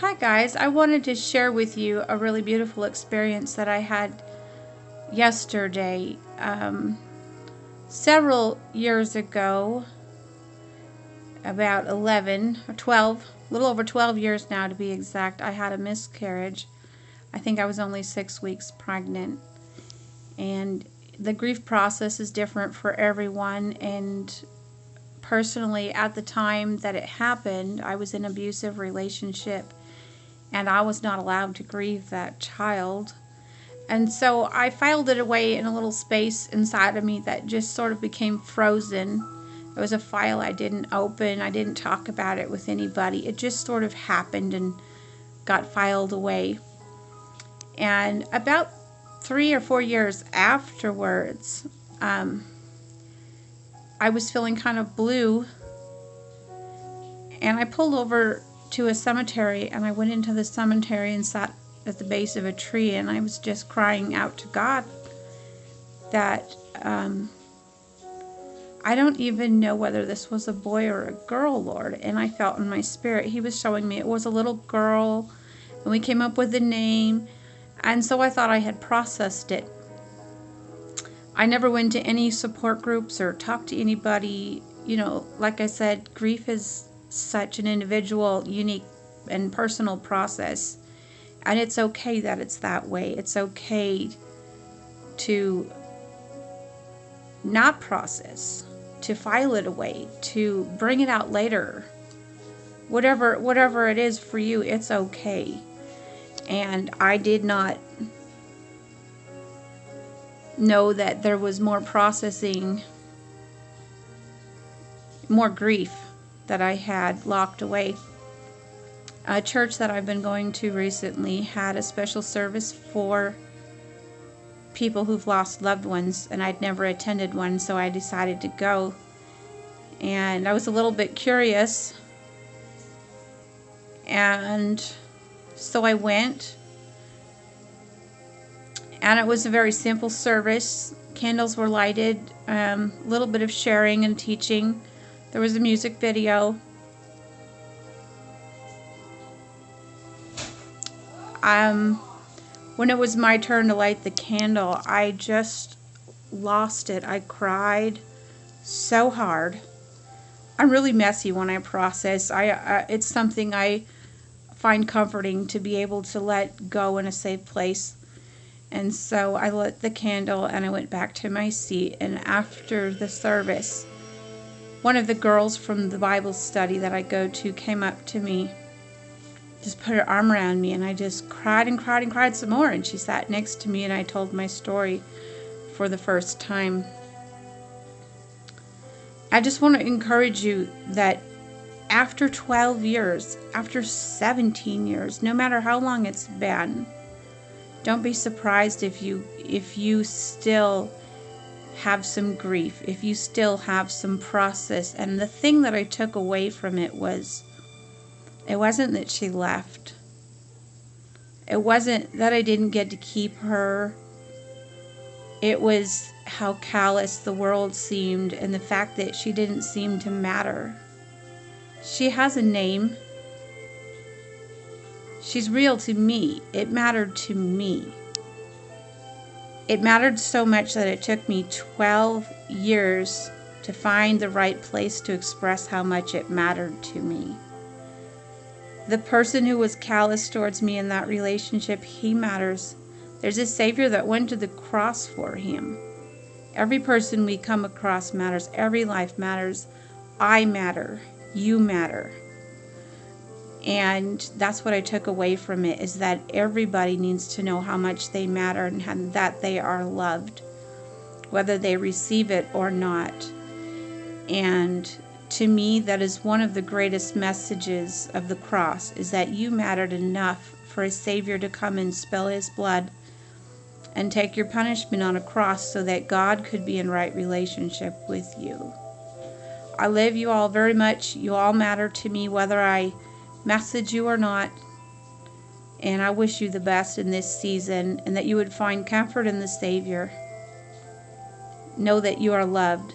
Hi guys, I wanted to share with you a really beautiful experience that I had yesterday. Several years ago, about 11 or 12, a little over 12 years now to be exact, I had a miscarriage. I think I was only 6 weeks pregnant. And the grief process is different for everyone, and personally at the time that it happened, I was in an abusive relationship. And I was not allowed to grieve that child. And so I filed it away in a little space inside of me that just sort of became frozen. It was a file I didn't open. I didn't talk about it with anybody. It just sort of happened and got filed away. And about 3 or 4 years afterwards, I was feeling kind of blue. And I pulled over to a cemetery, and I went into the cemetery and sat at the base of a tree, and I was just crying out to God that I don't even know whether this was a boy or a girl, Lord. And I felt in my spirit He was showing me it was a little girl, and we came up with a name, and so I thought I had processed it. I never went to any support groups or talked to anybody. You know, like I said, grief is such an individual, unique, and personal process, and it's okay that it's that way. It's okay to not process, to file it away, to bring it out later. Whatever it is for you, it's okay. And I did not know that there was more processing, more grief that I had locked away. A church that I've been going to recently had a special service for people who've lost loved ones, and I'd never attended one, so I decided to go. And I was a little bit curious, and so I went. And it was a very simple service. Candles were lighted, a little bit of sharing and teaching. There was a music video. When it was my turn to light the candle, I just lost it. I cried so hard. I'm really messy when I process. It's something I find comforting to be able to let go in a safe place. And so I lit the candle and I went back to my seat. And after the service, one of the girls from the Bible study that I go to came up to me, just put her arm around me, and I just cried and cried and cried some more. And she sat next to me, and I told my story for the first time. I just want to encourage you that after 12 years, after 17 years, no matter how long it's been, don't be surprised if you still have some grief, if you still have some process. And the thing that I took away from it was, it wasn't that she left. It wasn't that I didn't get to keep her. It was how callous the world seemed, and the fact that she didn't seem to matter. She has a name. She's real to me. It mattered to me. It mattered so much that it took me 12 years to find the right place to express how much it mattered to me. The person who was callous towards me in that relationship, he matters. There's a Savior that went to the cross for him. Every person we come across matters. Every life matters. I matter. You matter. And that's what I took away from it, is that everybody needs to know how much they matter and that they are loved, whether they receive it or not. And to me, that is one of the greatest messages of the cross, is that you mattered enough for a Savior to come and spill His blood and take your punishment on a cross so that God could be in right relationship with you. I love you all very much. You all matter to me, whether I message you or not. And I wish you the best in this season, and that you would find comfort in the Savior. Know that you are loved.